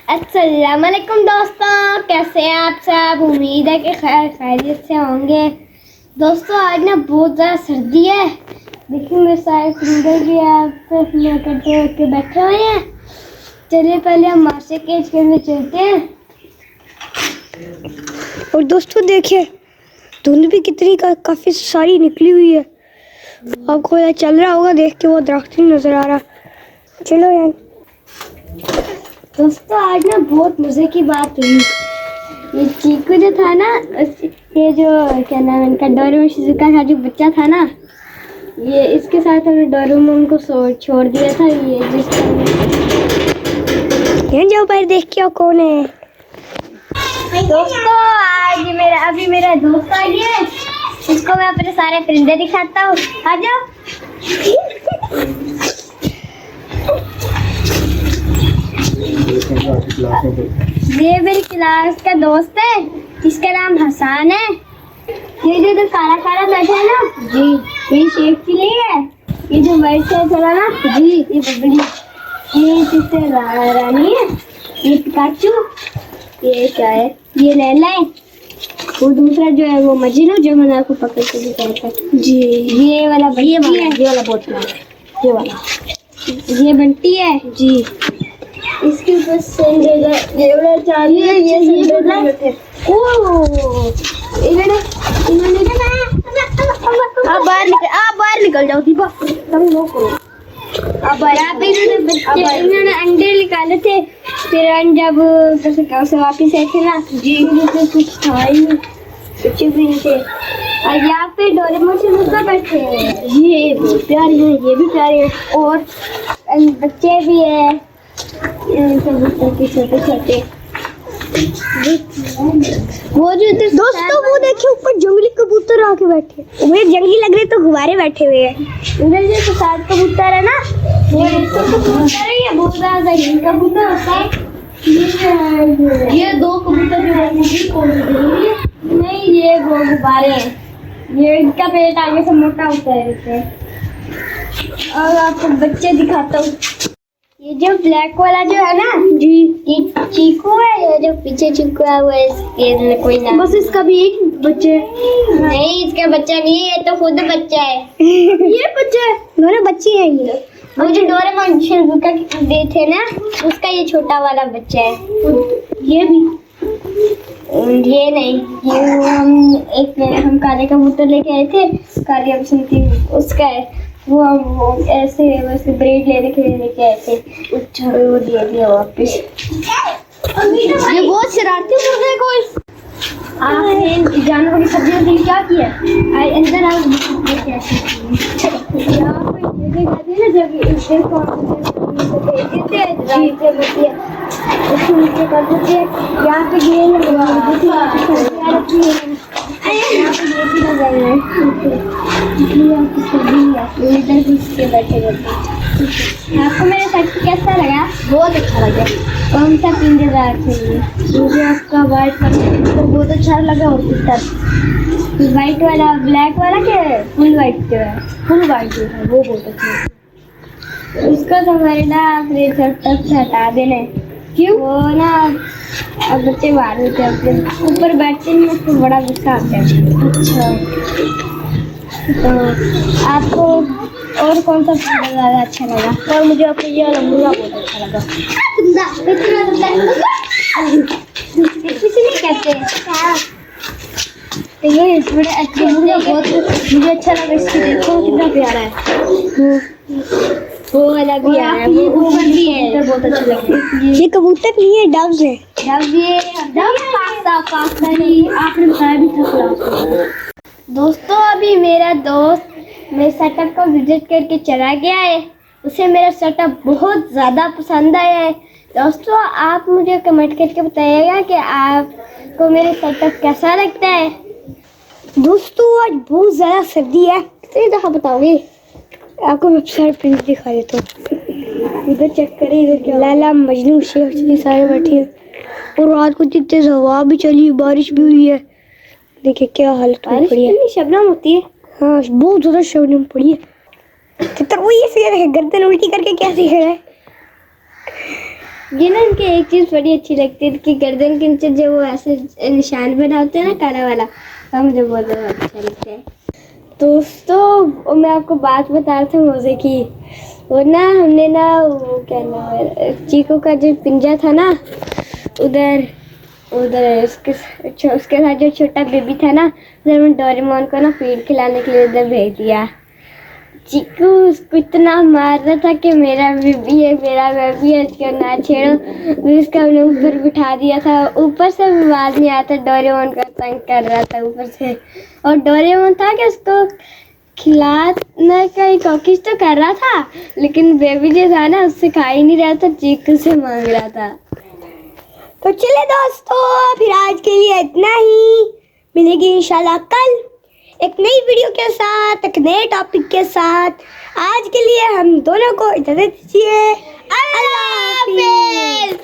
अस्सलाम वालेकुम दोस्तों, कैसे हैं आप सब। उम्मीद है कि खैरियत से होंगे। दोस्तों आज ना बहुत ज़्यादा सर्दी है। देखिए मेरे सारे फिंगर भी आप के बैठे हुए हैं। चलिए पहले हम मास्टर केज के अंदर चलते हैं। और दोस्तों देखिए धुंध भी कितनी काफ़ी सारी निकली हुई है। आपको यह चल रहा होगा, देख के वो दरख्त नहीं नज़र आ रहा। चलो यार दोस्तों आज ना बहुत मज़े की बात हुई। ये चीकू जो था ना, ये जो क्या नाम है इनका, डोरेमोन शिजुका का जो बच्चा था ना, ये इसके साथ हमने डोरेमोन को छोड़ दिया था। ये जाओ पर देख के आओ कौन है। दोस्तों आज मेरा दोस्त आ गया है। इसको मैं अपने सारे परिंदे दिखाता हूँ। आ जाओ। ये मेरी क्लास का दोस्त है, इसका नाम हसन है। ये जो काला काला बैठा है ना जी, ये शेख के लिए है। ये जो वाइट से चला ना जी, ये बबली, ये जिससे रानी है। ये पिकाचू, ये क्या है, ये लैला है। वो दूसरा जो है वो मजीनो, जो मैंने आपको पकड़ के दिखाया था जी। ये वाला बंटी है, ये वाला बोतला, ये वाला ये बंटी है जी। इसके ऊपर सेंडर चाहिए, ये सेंडर ओह इन्होंने आप बाहर निकल जाओ दीपा, तुम लोग को। अब यहाँ पे इन्होंने अंडे निकाले थे। फिर जब से वापिस आए थे ना जी, कुछ था ही नहीं, कुछ भी नहीं थे। और यहाँ पे डोरेमोन शिजुका बैठे हैं। ये बहुत प्यारे हैं, ये भी प्यारे हैं। और बच्चे भी हैं छोटे छोटे। वो जो दोस्तों वो देखिए ऊपर जंगली कबूतर आके बैठे। मुझे जंगली लग रहे तो गुब्बारे बैठे हुए हैं। उधर जो सफेद कबूतर है ना, वो कबूतर है। ये बहुत ज्यादा कबूतर होता है। ये दो कबूतर नहीं, ये वो गुब्बारे हैं। ये इनका पेट आगे से मोटा होता है इससे। और आपको बच्चे दिखाता हूँ। ये जो ब्लैक वाला जो है ना जी, ये चीकू है। ये जो पीछे चीकू है वो इसके कोई ना, बस इसका भी एक बच्चे नहीं, इसका बच्चा नहीं है, ये तो खुद बच्चा है। ये बच्चे दोनों बच्चे हैं। ये वो जो डोरेमोन शिजुका दे थे ना, उसका ये छोटा वाला बच्चा है। ये भी ये नहीं, ये हम काले कबूतर लेके आए थे, काली अबसंती, उसका है वो। हम ऐसे वैसे ब्रेड लेके आए थे। अच्छा वो दे दिया वापिस। ये बहुत शरारती मुर्गा है कोई। आपने जानवरों की सब्जियों के लिए क्या किया? अंदर आओ। जब इससे यहाँ पे गेल बैठे आपको मेरा सेट कैसा लगा? बहुत अच्छा लगा। कौन सा पिंजरा चाहिए? मुझे आपका वाइट कलर तो बहुत अच्छा लगा। और कितना वाइट वाला, ब्लैक वाला के फुल वाइट जो है, फुल वाइट जो है वो बहुत अच्छा है। उसका तो मेरे ना अपने तक से हटा देना। क्यों? वो ना अब बच्चे बाहर होते हैं, अपने ऊपर बैठते हैं, उसको बड़ा गुस्सा आता है। अच्छा तो आपको और कौन सा पिंजरा ज़्यादा अच्छा लगा? और मुझे आपका ये वाला मुर्गा बहुत अच्छा लगा। किसी नहीं कहते तो ये बड़े अच्छे मुर्गा, बहुत मुझे अच्छा लगा। इसको देखो कितना प्यारा है। वो वाला भी है, वो ऊपर भी है, बहुत अच्छा लगा। ये कबूतर नहीं है, डव्स है। आपने बताया भी था। दोस्तों अभी मेरा दोस्त मेरे सेटअप को विजिट करके चला गया है। उसे मेरा सेटअप बहुत ज़्यादा पसंद आया है। दोस्तों आप मुझे कमेंट करके बताइएगा कि आपको मेरा सेटअप कैसा लगता है। दोस्तों आज बहुत ज़्यादा सर्दी है। कितनी दफ़ा बताओगे? आपको मैं सारे प्रिंट दिखा देता हूँ। इधर चेक करें, इधर क्या लैला, मजनू, शेख सारे बैठे हैं। और रात को जितने हवा भी चली, बारिश भी हुई है। देखिए क्या हालत पड़ी है। शबनम होती है। हाँ बहुत ज़्यादा शबनम पड़ी है। तो वो ये गर्दन उल्टी करके क्या सीख रहा है? ये ना इनकी एक चीज बड़ी अच्छी लगती है कि गर्दन के नीचे जो वो ऐसे निशान बना होते हैं ना काला वाला, वो मुझे बहुत ज़्यादा अच्छा लगता है। दोस्तों मैं आपको बात बता रहा था मज़े की। वो ना हमने ना वो क्या नाम है, चीकू का जो पिंजा था ना, उधर उसके साथ जो छोटा बेबी था ना, उधर हमने डोरेमोन को ना फीड खिलाने के लिए उधर भेज दिया। चीकू उसको इतना मार रहा था कि मेरा बेबी है, मेरा बेबी है, इसको ना छेड़ो। फिर उसका हमने ऊपर बिठा दिया था, ऊपर से आवाज नहीं आता, डोरेमोन का तंग कर रहा था ऊपर से। और डोरेमोन था कि उसको खिलाने का कोशिश तो कर रहा था, लेकिन बेबी जो था ना उससे खा ही नहीं रहा था, चीकू से मांग रहा था। तो चले दोस्तों, फिर आज के लिए इतना ही। मिलेगी इंशाल्लाह कल एक नई वीडियो के साथ, एक नए टॉपिक के साथ। आज के लिए हम दोनों को इजाजत दीजिए। अल्लाह हाफिज़।